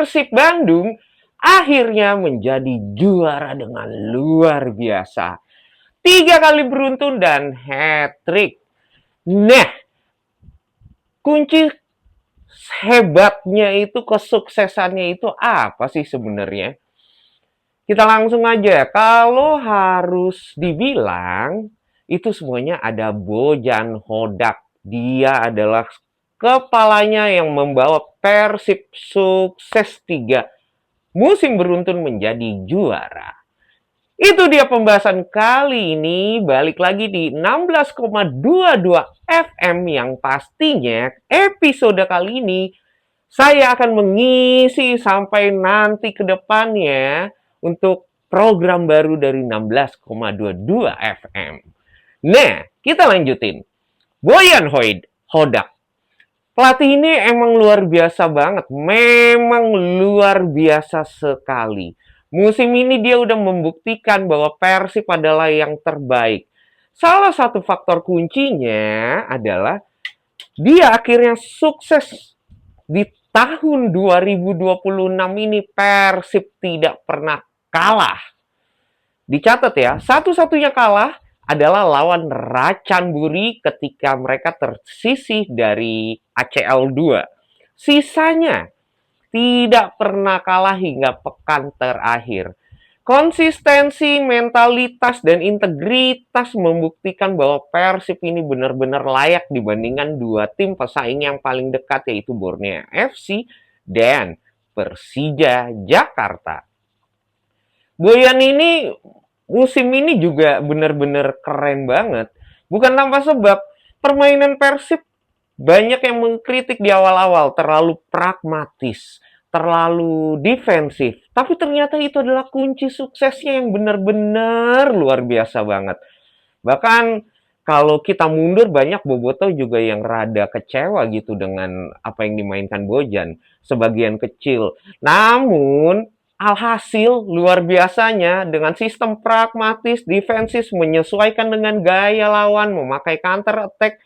Persib Bandung akhirnya menjadi juara dengan luar biasa. 3 kali beruntun dan hat-trick. Nah, kunci hebatnya itu, kesuksesannya itu apa sih sebenarnya? Kita langsung aja. Kalau harus dibilang, itu semuanya ada Bojan Hodak. Dia adalah kepalanya yang membawa Persib sukses 3 musim beruntun menjadi juara. Itu dia pembahasan kali ini, balik lagi di 16,22 FM yang pastinya episode kali ini saya akan mengisi sampai nanti ke depannya untuk program baru dari 16,22 FM. Nah, kita lanjutin. Boyan Hodak. Pelatih ini emang luar biasa banget. Memang luar biasa sekali. Musim ini dia udah membuktikan bahwa Persib adalah yang terbaik. Salah satu faktor kuncinya adalah dia akhirnya sukses di tahun 2026 ini. Persib tidak pernah kalah. Dicatat ya, satu-satunya kalah adalah lawan Racanburi ketika mereka tersisih dari ACL 2. Sisanya tidak pernah kalah hingga pekan terakhir. Konsistensi, mentalitas, dan integritas membuktikan bahwa Persib ini benar-benar layak dibandingkan 2 tim pesaing yang paling dekat, yaitu Borneo FC dan Persija Jakarta. Boyan ini musim ini juga benar-benar keren banget. Bukan tanpa sebab, permainan Persib banyak yang mengkritik di awal-awal, terlalu pragmatis, terlalu defensif. Tapi ternyata itu adalah kunci suksesnya yang benar-benar luar biasa banget. Bahkan kalau kita mundur, banyak bobotoh juga yang rada kecewa gitu dengan apa yang dimainkan Bojan. Sebagian kecil. Namun, alhasil luar biasanya dengan sistem pragmatis, defensif, menyesuaikan dengan gaya lawan, memakai counter attack,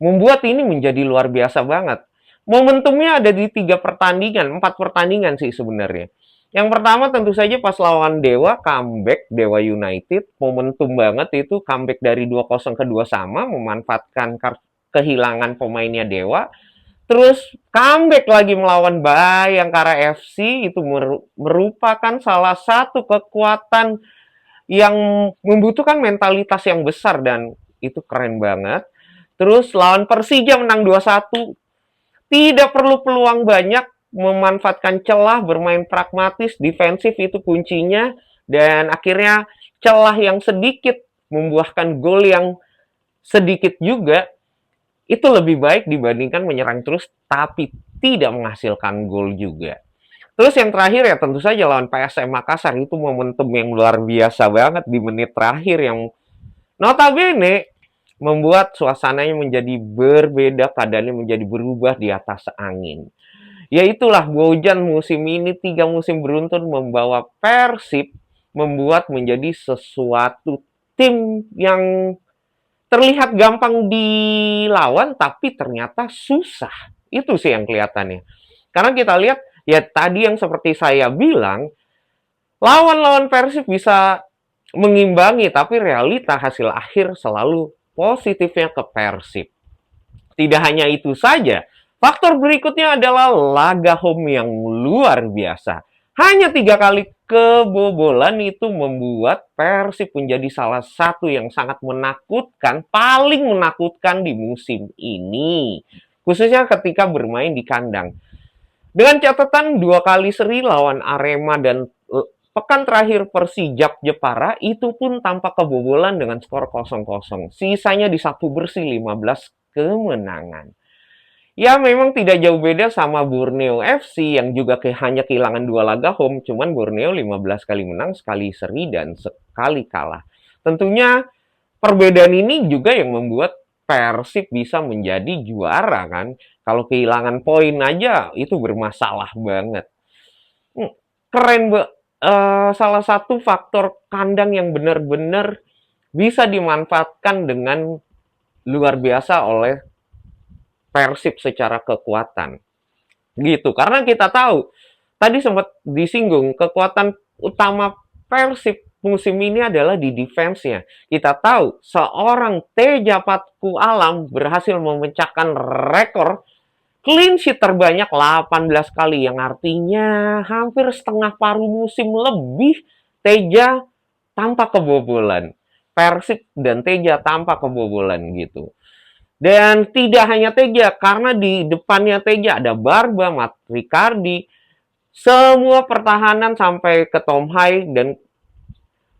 membuat ini menjadi luar biasa banget. Momentumnya ada di 3 pertandingan, 4 pertandingan sih sebenarnya. Yang pertama tentu saja pas lawan Dewa, comeback Dewa United, momentum banget itu, comeback dari 2-0 ke 2 sama, memanfaatkan kehilangan pemainnya Dewa. Terus comeback lagi melawan Bayangkara FC, itu merupakan salah satu kekuatan yang membutuhkan mentalitas yang besar dan itu keren banget. Terus lawan Persija menang 2-1. Tidak perlu peluang banyak, memanfaatkan celah, bermain pragmatis, defensif itu kuncinya. Dan akhirnya celah yang sedikit membuahkan gol yang sedikit juga. Itu lebih baik dibandingkan menyerang terus tapi tidak menghasilkan gol juga. Terus yang terakhir ya tentu saja lawan PSM Makassar, itu momentum yang luar biasa banget di menit terakhir yang notabene membuat suasananya menjadi berbeda, keadaannya menjadi berubah di atas angin. Ya itulah Bojan musim ini 3 musim beruntun membawa Persib, membuat menjadi sesuatu tim yang terlihat gampang dilawan tapi ternyata susah. Itu sih yang kelihatannya. Karena kita lihat ya tadi yang seperti saya bilang, lawan-lawan Persib bisa mengimbangi, tapi realita hasil akhir selalu positifnya ke Persib. Tidak hanya itu saja, faktor berikutnya adalah laga home yang luar biasa. Hanya 3 kali kebobolan itu membuat Persib menjadi salah satu yang sangat menakutkan, paling menakutkan di musim ini. Khususnya ketika bermain di kandang. Dengan catatan 2 kali seri lawan Arema dan pekan terakhir Persijap Jepara, itu pun tanpa kebobolan dengan skor 0-0. Sisanya disapu bersih 15 kemenangan. Ya memang tidak jauh beda sama Borneo FC yang juga hanya kehilangan 2 laga home, cuman Borneo 15 kali menang, sekali seri, dan sekali kalah. Tentunya perbedaan ini juga yang membuat Persib bisa menjadi juara kan. Kalau kehilangan poin aja itu bermasalah banget. Keren, salah satu faktor kandang yang benar-benar bisa dimanfaatkan dengan luar biasa oleh Persib secara kekuatan. Gitu. Karena kita tahu tadi sempat disinggung, kekuatan utama Persib musim ini adalah di defense-nya. Kita tahu seorang Teja Patku Alam berhasil memecahkan rekor clean sheet terbanyak 18 kali, yang artinya hampir setengah paruh musim lebih Teja tanpa kebobolan. Persib dan Teja tanpa kebobolan gitu. Dan tidak hanya Teja, karena di depannya Teja ada Barba, Mat Ricardi, semua pertahanan sampai ke Tom Hai dan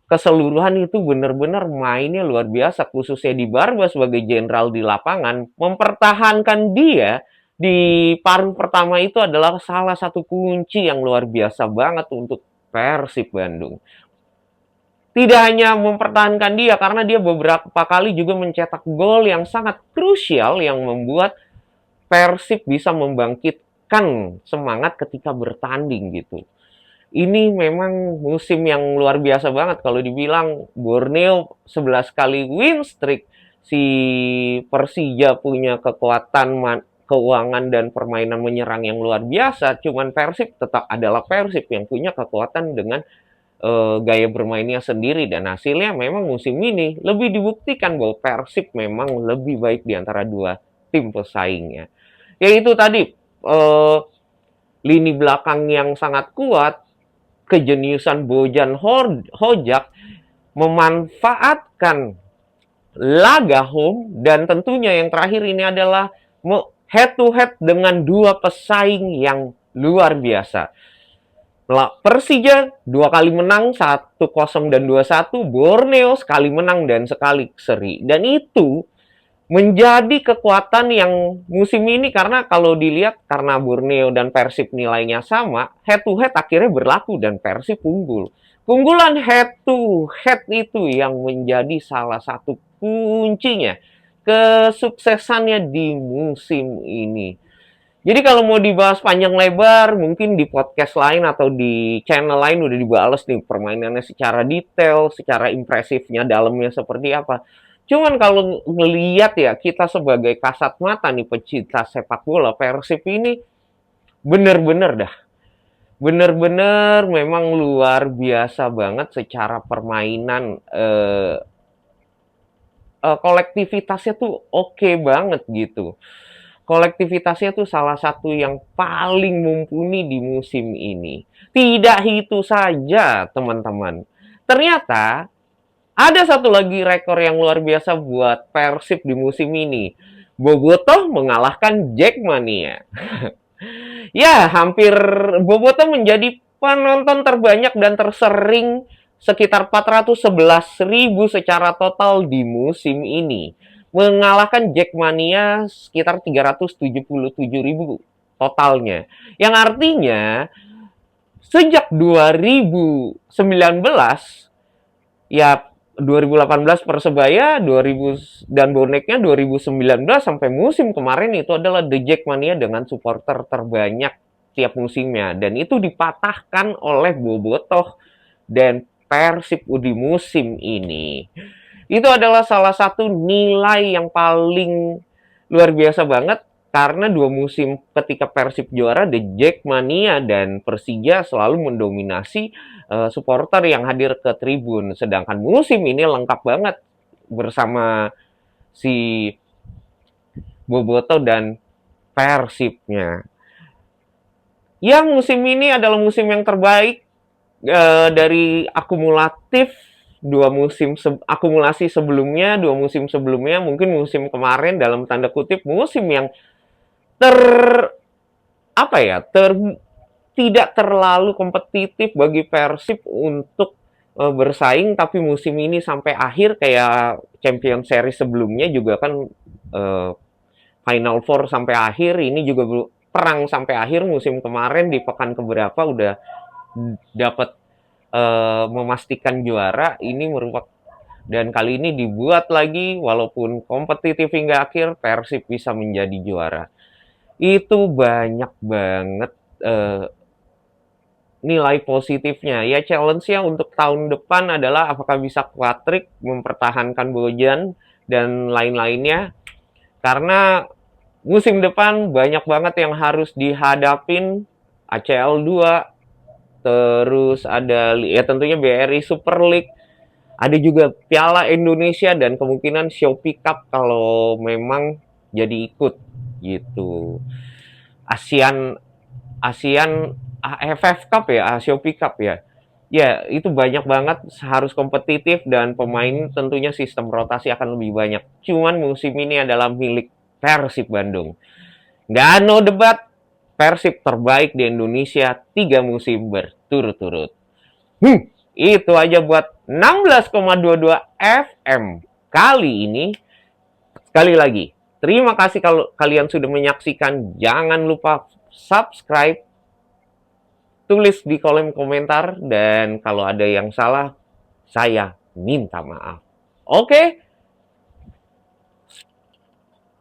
keseluruhan itu benar-benar mainnya luar biasa, khususnya di Barba sebagai jenderal di lapangan. Mempertahankan dia di paruh pertama itu adalah salah satu kunci yang luar biasa banget untuk Persib Bandung. Tidak hanya mempertahankan dia, karena dia beberapa kali juga mencetak gol yang sangat krusial yang membuat Persib bisa membangkitkan semangat ketika bertanding gitu. Ini memang musim yang luar biasa banget. Kalau dibilang Borneo 11 kali win streak, si Persija punya kekuatan keuangan dan permainan menyerang yang luar biasa, cuman Persib tetap adalah Persib yang punya kekuatan dengan gaya bermainnya sendiri, dan hasilnya memang musim ini lebih dibuktikan bahwa Persib memang lebih baik di antara dua tim pesaingnya. Yaitu tadi lini belakang yang sangat kuat, kejeniusan Bojan Hojak memanfaatkan laga home, dan tentunya yang terakhir ini adalah head to head dengan dua pesaing yang luar biasa. Persija 2 kali menang, 1-0 dan 2-1. Borneo sekali menang dan sekali seri. Dan itu menjadi kekuatan yang musim ini, karena kalau dilihat karena Borneo dan Persib nilainya sama, head to head akhirnya berlaku dan Persib unggul. Keunggulan head to head itu yang menjadi salah satu kuncinya kesuksesannya di musim ini. Jadi kalau mau dibahas panjang lebar, mungkin di podcast lain atau di channel lain udah dibahas nih permainannya secara detail, secara impresifnya, dalamnya seperti apa. Cuman kalau ngelihat ya, kita sebagai kasat mata nih pecinta sepak bola, Persib ini bener-bener dah. Bener-bener memang luar biasa banget secara permainan. Kolektivitasnya tuh oke banget gitu. Kolektivitasnya tuh salah satu yang paling mumpuni di musim ini. Tidak itu saja, teman-teman. Ternyata ada satu lagi rekor yang luar biasa buat Persib di musim ini. Bobotoh mengalahkan Jackmania. Ya, hampir Bobotoh menjadi penonton terbanyak dan tersering sekitar 411.000 secara total di musim ini, mengalahkan Jackmania sekitar 377.000 totalnya. Yang artinya sejak 2019, ya 2018 Persebaya, 2000 dan boneknya 2019 sampai musim kemarin itu adalah The Jackmania dengan supporter terbanyak tiap musimnya, dan itu dipatahkan oleh Bobotoh dan Persib di musim ini. Itu adalah salah satu nilai yang paling luar biasa banget, karena dua musim ketika Persib juara, The Jackmania dan Persija selalu mendominasi supporter yang hadir ke tribun. Sedangkan musim ini lengkap banget bersama si Boboto dan Persibnya. Yang musim ini adalah musim yang terbaik dari akumulatif akumulasi sebelumnya, dua musim sebelumnya, mungkin musim kemarin dalam tanda kutip musim yang ter apa ya tidak terlalu kompetitif bagi Persib untuk bersaing, tapi musim ini sampai akhir kayak Champions Series sebelumnya juga kan Final Four sampai akhir, ini juga perang sampai akhir. Musim kemarin di pekan keberapa udah dapat memastikan juara. Ini merupakan, dan kali ini dibuat lagi walaupun kompetitif hingga akhir, Persib bisa menjadi juara. Itu banyak banget nilai positifnya. Ya challenge-nya untuk tahun depan adalah apakah bisa Quadric mempertahankan Bojan dan lain-lainnya. Karena musim depan banyak banget yang harus dihadapin. ACL 2, terus ada ya tentunya BRI Super League, ada juga Piala Indonesia dan kemungkinan Shopee Cup kalau memang jadi ikut gitu. ASEAN ASEAN AFF Cup ya, Shopee Cup ya. Ya, itu banyak banget, harus kompetitif dan pemain tentunya sistem rotasi akan lebih banyak. Cuman musim ini adalah milik Persib Bandung. Nggak no debat, Persib terbaik di Indonesia 3 musim berturut-turut. Itu aja buat 16,22 FM kali ini. Sekali lagi, terima kasih kalau kalian sudah menyaksikan. Jangan lupa subscribe, tulis di kolom komentar, dan kalau ada yang salah, saya minta maaf. Oke?